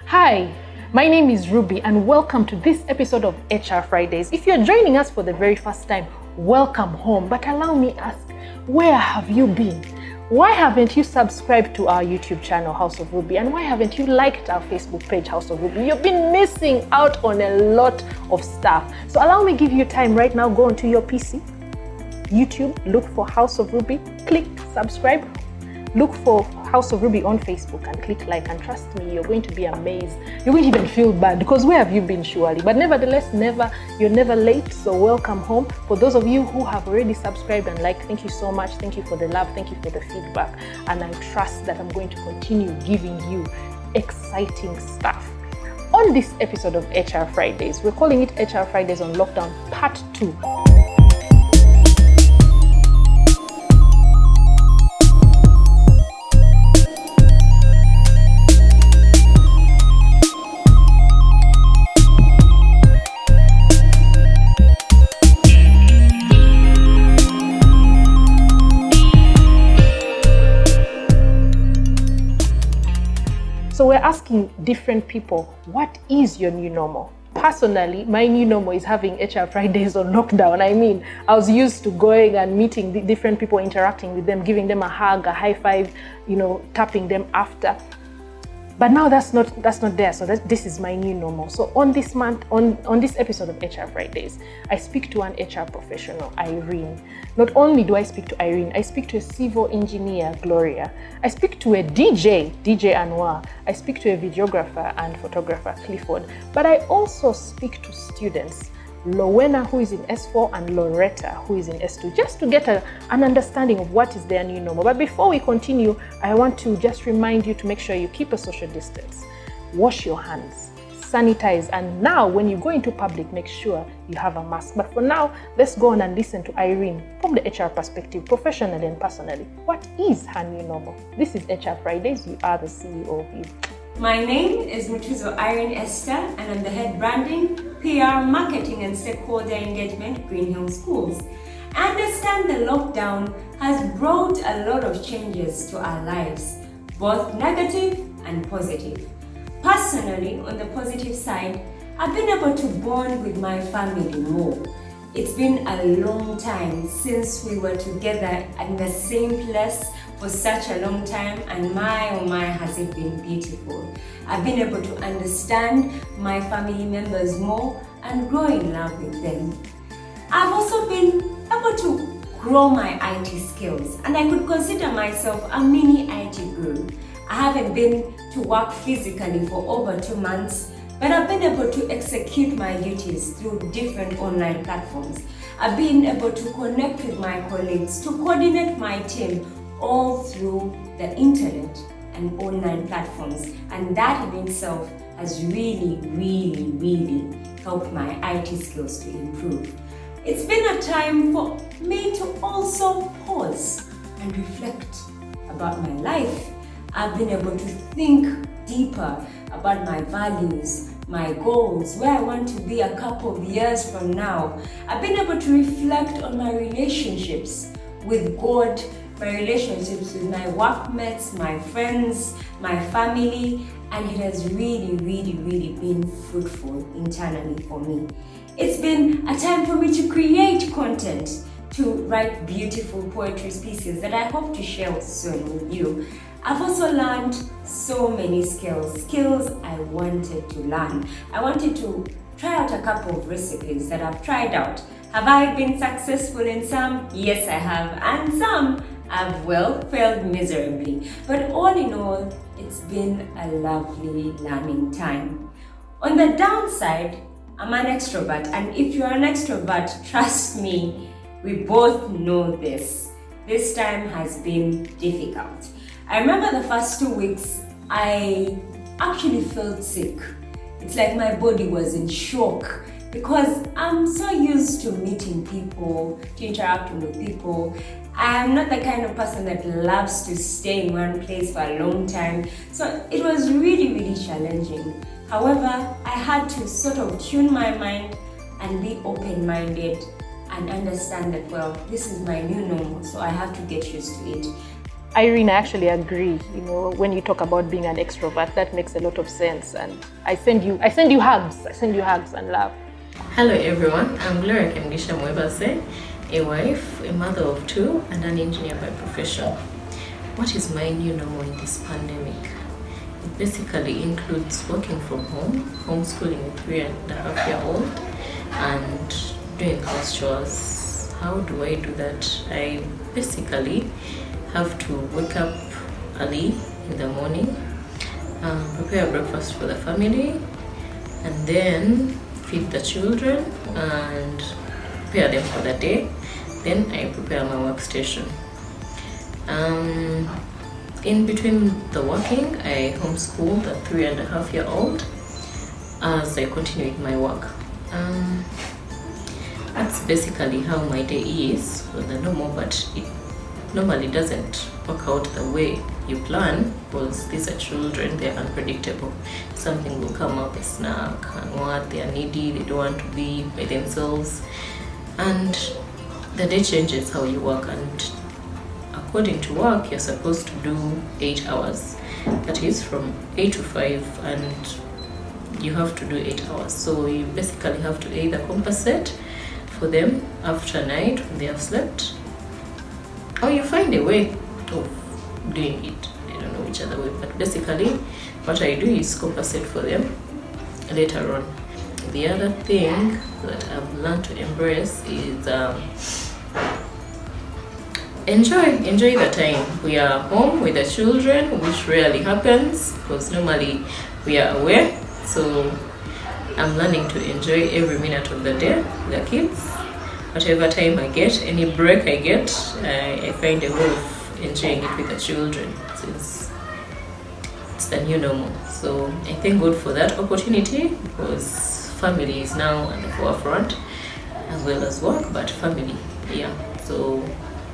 Hi, my name is Ruby and welcome to this episode of HR Fridays. If you're joining us for the very first time, welcome home. But allow me to ask, where have you been? Why haven't you subscribed to our YouTube channel, House of Ruby? And why haven't you liked our Facebook page, House of Ruby? You've been missing out on a lot of stuff. So allow me to give you time right now. Go onto your PC, YouTube, look for House of Ruby, click subscribe. Look for House of Ruby on Facebook and click like, and trust me, you're going to be amazed. You're going to even feel bad because where have you been surely? But nevertheless, you're never late, so welcome home. For those of you who have already subscribed and liked, thank you so much. Thank you for the love, thank you for the feedback. And I trust that I'm going to continue giving you exciting stuff. On this episode of HR Fridays, we're calling it HR Fridays on Lockdown Part 2. So we're asking different people, what is your new normal? Personally, my new normal is having HR Fridays on lockdown. I was used to going and meeting different people, interacting with them, giving them a hug, a high five, tapping them after. But now that's not there. So this is my new normal. So on this month, on this episode of HR Fridays, I speak to an HR professional, Irene. Not only do I speak to Irene, I speak to a civil engineer, Gloria. I speak to a DJ Anwar. I speak to a videographer and photographer, Clifford. But I also speak to students, Lowena, who is in S4, and Loretta, who is in S2, just to get an understanding of what is their new normal. But before we continue, I want to just remind you to make sure you keep a social distance, wash your hands, sanitize, and now when you go into public, make sure you have a mask. But for now, let's go on and listen to Irene from the HR perspective, professionally and personally. What is her new normal? This is HR Fridays. You are the CEO of you. My name is Mutuzo Irene Esther, and I'm the head branding, PR, marketing, and stakeholder engagement, Green Hill Schools. I understand the lockdown has brought a lot of changes to our lives, both negative and positive. Personally, on the positive side, I've been able to bond with my family more. It's been a long time since we were together in the same place for such a long time, and my oh my, has it been beautiful. I've been able to understand my family members more and grow in love with them. I've also been able to grow my IT skills, and I could consider myself a mini IT guru. I haven't been to work physically for over 2 months, but I've been able to execute my duties through different online platforms. I've been able to connect with my colleagues, to coordinate my team, all through the internet and online platforms. And that in itself has really helped my IT skills to improve. It's been a time for me to also pause and reflect about my life. I've been able to think deeper about my values, my goals, where I want to be a couple of years from now. I've been able to reflect on my relationships with God, my relationships with my workmates, my friends, my family, and it has really been fruitful internally for me. It's been a time for me to create content, to write beautiful poetry pieces that I hope to share soon with you. I've also learned so many skills I wanted to learn. I wanted to try out a couple of recipes that I've tried out. Have I been successful in some? Yes, I have, and some I've failed miserably. But all in all, it's been a lovely learning time. On the downside, I'm an extrovert, and if you're an extrovert, trust me, we both know this. This time has been difficult. I remember the first 2 weeks, I actually felt sick. It's like my body was in shock because I'm so used to meeting people, to interacting with people. I'm not the kind of person that loves to stay in one place for a long time. So it was really challenging. However, I had to sort of tune my mind and be open-minded and understand that, well, this is my new normal, so I have to get used to it. Irene, I actually agree. You know, when you talk about being an extrovert, that makes a lot of sense. And I send you hugs. I send you hugs and love. Hello everyone, I'm Gloria Kengisha Mwebase, a wife, a mother of 2, and an engineer by profession. What is my new normal in this pandemic? It basically includes working from home, homeschooling a 3.5-year-old, and doing house chores. How do I do that? I basically have to wake up early in the morning, prepare breakfast for the family, and then feed the children and prepare them for the day. Then I prepare my workstation. In between the working, I homeschool the 3.5-year-old as I continue with my work. That's basically how my day is for the normal, but it normally doesn't work out the way you plan because these are children, they're unpredictable. Something will come up, a snack, and what, they are needy, they don't want to be by themselves. And the day changes how you work, and according to work, you're supposed to do 8 hours. That is from 8 to 5, and you have to do 8 hours. So you basically have to either compensate for them after night when they have slept, or you find a way of doing it. I don't know which other way, but basically what I do is compensate for them later on. The other thing that I've learned to embrace is enjoy the time. We are home with the children, which rarely happens because normally we are away. So I'm learning to enjoy every minute of the day with the kids. Whatever time I get, any break I get, I find a way of enjoying it with the children. So it's the new normal. So I thank God for that opportunity because family is now at the forefront as well as work, but family, yeah. So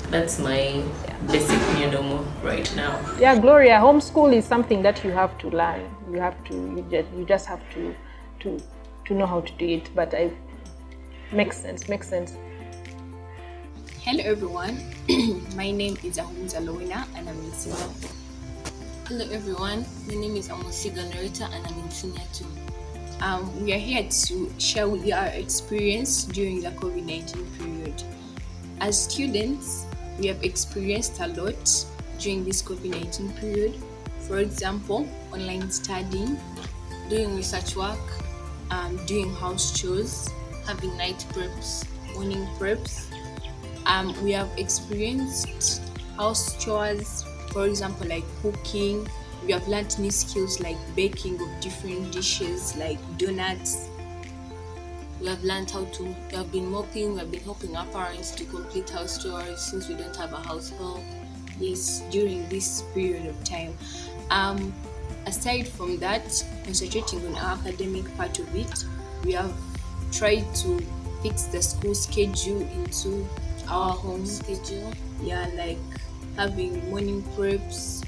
that's my basic new normal right now. Yeah, Gloria, homeschool is something that you have to learn. You just have to know how to do it. But makes sense. Hello everyone, my name is Alina and I'm in senior. Hello everyone, my name is Amosiga Norita and I'm in senior 2. We are here to share with you our experience during the COVID-19 period. As students, we have experienced a lot during this COVID-19 period. For example, online studying, doing research work, doing house chores, having night preps, morning preps. We have experienced house chores, for example, like cooking. We have learned new skills like baking of different dishes like donuts. We have learned we have been mopping, we have been helping our parents to complete house chores since we don't have a house help. Yes, during this period of time. Aside from that, concentrating on our academic part of it, we have tried to fix the school schedule into our home schedule. Yeah, like having morning preps,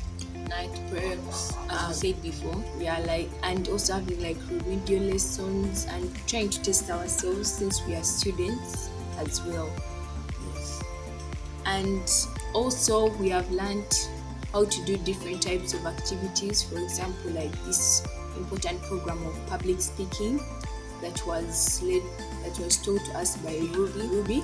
night preps, as I said before. Yeah, like, and also having like remedial lessons and trying to test ourselves since we are students as well. Yes. And also we have learned how to do different types of activities. For example, like this important program of public speaking that was taught to us by Ruby.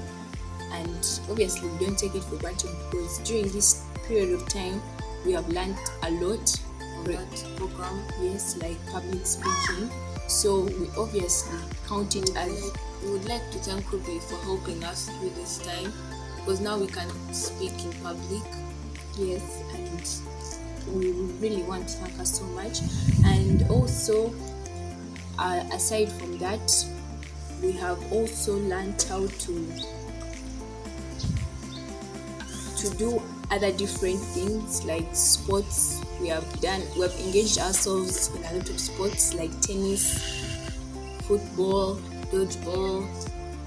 And obviously we don't take it for granted because during this period of time we have learned a lot on that program. Yes, like public speaking. So we obviously count it as we would like to thank Ruby for helping us through this time because now we can speak in public. Yes, and we really want to thank her so much. And also, aside from that, we have also learned how to do other different things like sports. We have engaged ourselves in a lot of sports like tennis, football, dodgeball,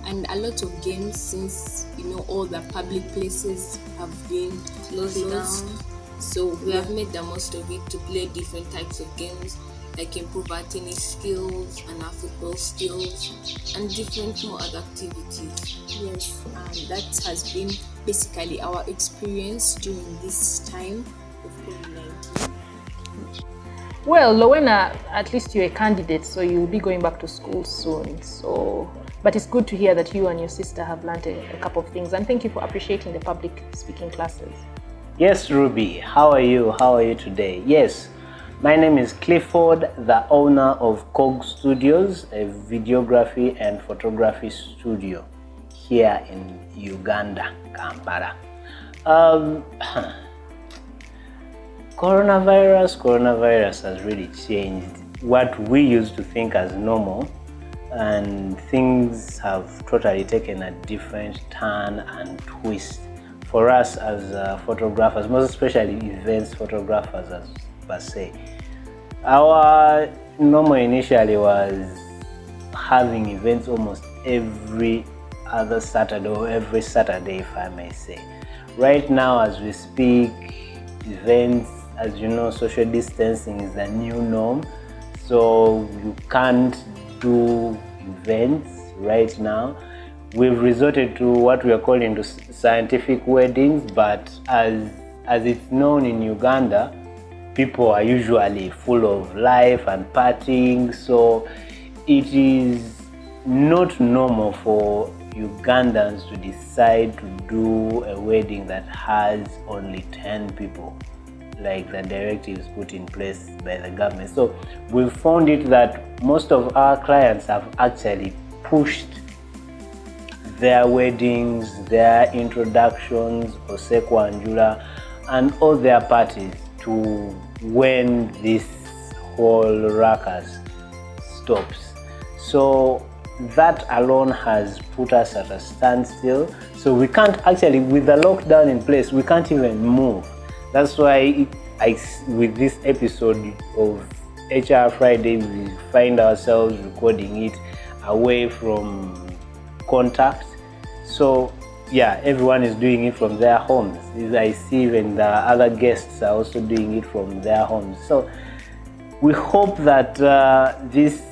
and a lot of games since all the public places have been closed down. So we have made the most of it to play different types of games, like improve our tennis skills and our football skills and different more other activities. Yes, and that has been basically our experience during this time of COVID-19. Well, Lowena, at least you're a candidate, so you'll be going back to school soon. But it's good to hear that you and your sister have learned a couple of things, and thank you for appreciating the public speaking classes. Yes, Ruby, how are you? How are you today? Yes, my name is Clifford, the owner of COG Studios, a videography and photography studio here in Uganda, Kampala. Coronavirus has really changed what we used to think as normal, and things have totally taken a different turn and twist for us as photographers, most especially events photographers as per se. Our normal initially was having events almost every other Saturday or every Saturday, if I may say. Right now as we speak, events, as you know, social distancing is the new norm, so you can't do events right now. We've resorted to what we are calling the scientific weddings, but as it's known in Uganda, people are usually full of life and partying, so it is not normal for Ugandans to decide to do a wedding that has only 10 people, like the directives put in place by the government. So we've found it that most of our clients have actually pushed their weddings, their introductions, Osekwanjula, and all their parties to when this whole ruckus stops. So that alone has put us at a standstill. So we can't actually, with the lockdown in place, we can't even move. That's why with this episode of HR Friday, we find ourselves recording it away from contact. So yeah, everyone is doing it from their homes. I see even the other guests are also doing it from their homes. So we hope that this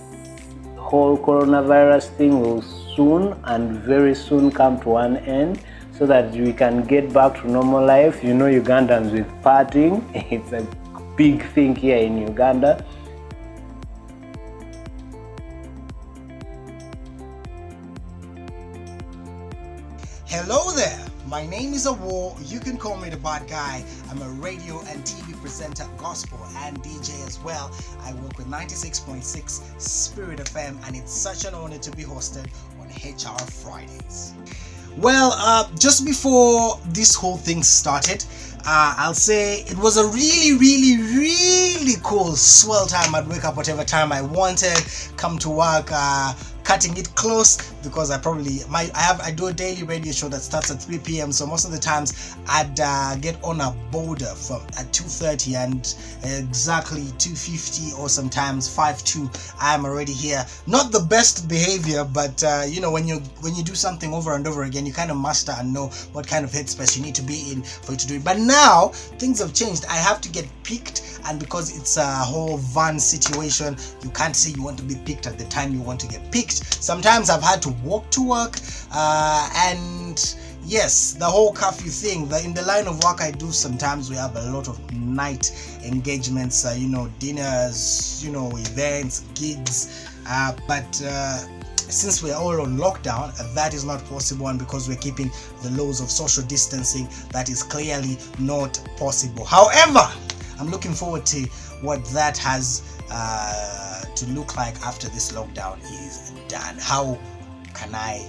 whole coronavirus thing will soon and very soon come to an end, so that we can get back to normal life. You know, Ugandans with partying, it's a big thing here in Uganda. Hello there, my name is Awo. You can call me the bad guy. I'm a radio and TV presenter, gospel and DJ as well. I work with 96.6 Spirit FM, and it's such an honor to be hosted on HR Fridays. Well, just before this whole thing started, I'll say it was a really cool, swell time. I'd wake up whatever time I wanted, come to work, cutting it close, because I do a daily radio show that starts at 3 p.m. So most of the times I'd get on a boulder at 2:30, and exactly 2:50 or sometimes 5:02 I'm already here. Not the best behavior, but you know, when you do something over and over again, you kind of master and know what kind of headspace you need to be in for you to do it. But now things have changed. I have to get picked, and because it's a whole van situation, you can't say you want to be picked at the time you want to get picked. Sometimes I've had to walk to work, and yes, the whole curfew thing, in the line of work I do, sometimes we have a lot of night engagements, dinners, events, gigs, but since we're all on lockdown, that is not possible, and because we're keeping the laws of social distancing, that is clearly not possible. However, I'm looking forward to what that has to look like after this lockdown is done. How can I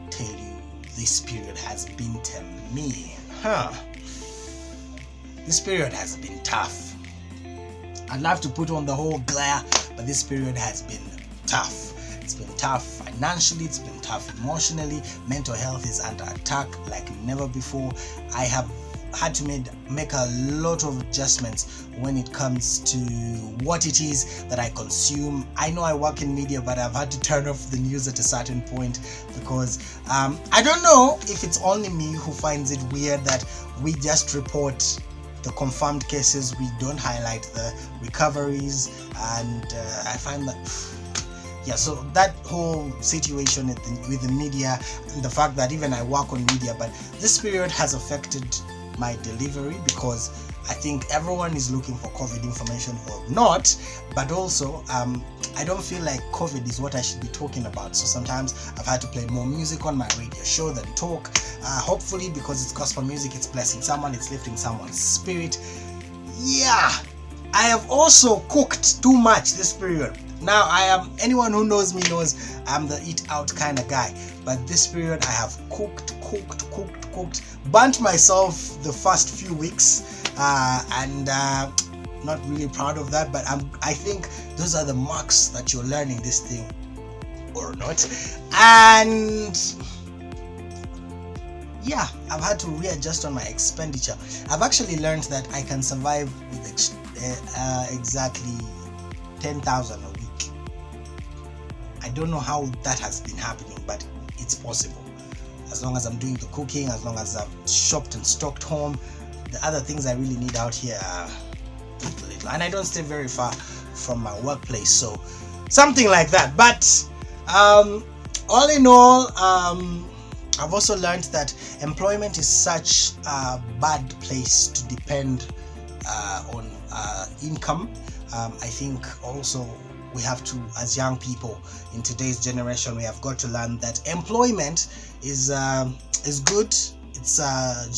tell you this period has been to me? This period has been tough. I'd love to put on the whole glare, but this period has been tough. It's been tough financially, it's been tough emotionally, mental health is under attack like never before. I have had to make a lot of adjustments when it comes to what it is that I consume. I know I work in media, but I've had to turn off the news at a certain point, because I don't know if it's only me who finds it weird that we just report the confirmed cases, we don't highlight the recoveries, and I find that Yeah, so that whole situation with the media, and the fact that even I work on media, but this period has affected my delivery, because I think everyone is looking for COVID information or not, but also I don't feel like COVID is what I should be talking about. So sometimes I've had to play more music on my radio show than talk. Hopefully, because it's gospel music, it's blessing someone, it's lifting someone's spirit. Yeah, I have also cooked too much this period. Now anyone who knows me knows I'm the eat out kind of guy, but this period I have cooked, burnt myself the first few weeks, and not really proud of that, but I think those are the marks that you're learning this thing or not. And yeah, I've had to readjust on my expenditure. I've actually learned that I can survive with exactly 10,000 a week. I don't know how that has been happening, but it's possible. As long as I'm doing the cooking, as long as I've shopped and stocked home, the other things I really need out here are little. And I don't stay very far from my workplace, so something like that. But all in all, I've also learned that employment is such a bad place to depend on income. I think also we have to, as young people in today's generation, we have got to learn that employment is good. It's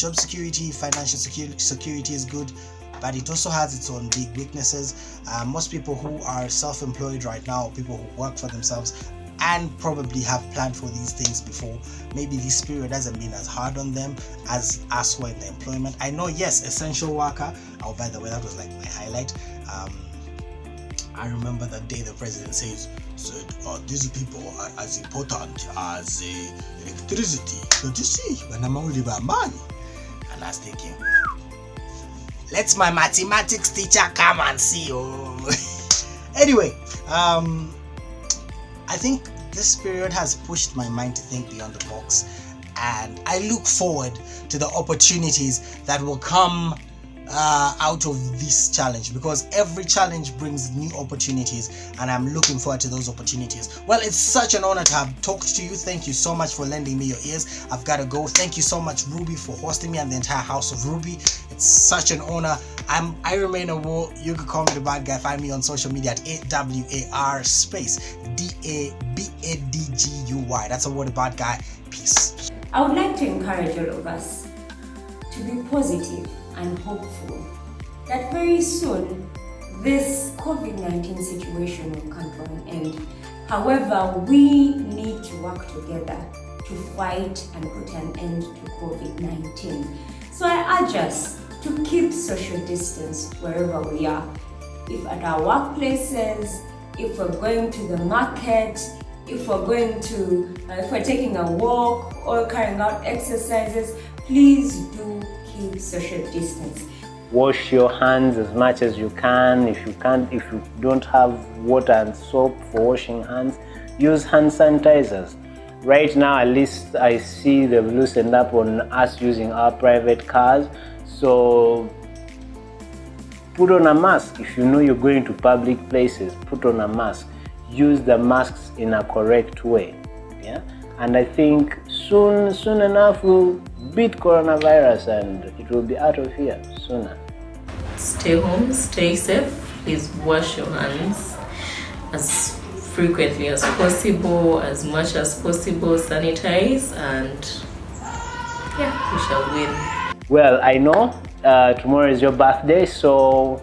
job security, financial security is good, but it also has its own big weaknesses. Most people who are self-employed right now, people who work for themselves and probably have planned for these things before, maybe this period hasn't been as hard on them as us who are in the employment. I know, yes, essential worker. Oh, by the way, that was like my highlight. I remember that day the president said these people are as important as electricity. Don't you see? When I'm only by money. And I was thinking, let's my mathematics teacher come and see. Anyway, I think this period has pushed my mind to think beyond the box, and I look forward to the opportunities that will come out of this challenge, because every challenge brings new opportunities, and I'm looking forward to those opportunities. Well, it's such an honor to have talked to you. Thank you so much for lending me your ears. I've got to go. Thank you so much, Ruby, for hosting me and the entire house of Ruby. It's such an honor. I remain a war. You can call me the bad guy. Find me on social media at AWAR space DABADGUY. That's a word, the bad guy. Peace. I would like to encourage all of us to be positive and hopeful that very soon this COVID-19 situation will come to an end. However, we need to work together to fight and put an end to COVID-19. So I urge us to keep social distance wherever we are. If at our workplaces, if we're going to the market, if we're taking a walk or carrying out exercises, please do keep social distance. Wash your hands as much as you can. If you don't have water and soap for washing hands, use hand sanitizers. Right now, at least I see they've loosened up on us using our private cars. So put on a mask. If you know you're going to public places, put on a mask. Use the masks in a correct way. Yeah, and I think soon enough we'll beat coronavirus and it will be out of here sooner. Stay home, stay safe. Please wash your hands as frequently as possible, as much as possible. Sanitize, and yeah, we shall win. Well, I know tomorrow is your birthday, so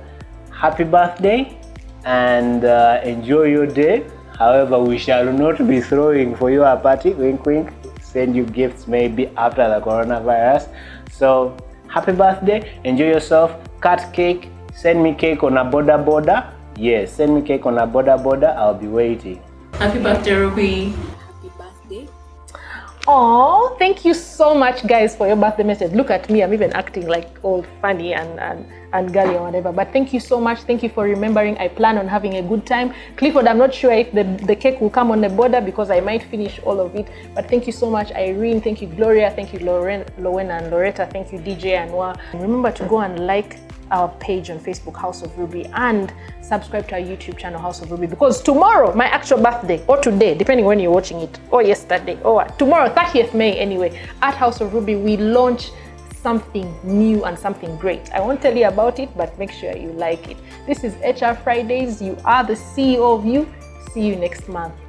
happy birthday and enjoy your day. However, we shall not be throwing for you a party, wink wink, send you gifts maybe after the coronavirus. So happy birthday, enjoy yourself, cut cake, send me cake on a border. Yes, send me cake on a border, I'll be waiting. Happy birthday, Ruby. Happy birthday. Oh, thank you so much, guys, for your birthday message. Look at me, I'm even acting like all funny and girly or whatever. But thank you so much. Thank you for remembering. I plan on having a good time. Clifford, I'm not sure if the cake will come on the border because I might finish all of it. But thank you so much, Irene. Thank you, Gloria. Thank you, Lowen and Loretta. Thank you, DJ Anwar. And remember to go and like, our page on Facebook, House of Ruby, and subscribe to our YouTube channel, House of Ruby, because tomorrow, my actual birthday, or today, depending when you're watching it, or yesterday, or tomorrow, 30th May anyway, at House of Ruby, we launch something new and something great. I won't tell you about it, but make sure you like it. This is HR Fridays. You are the CEO of you. See you next month.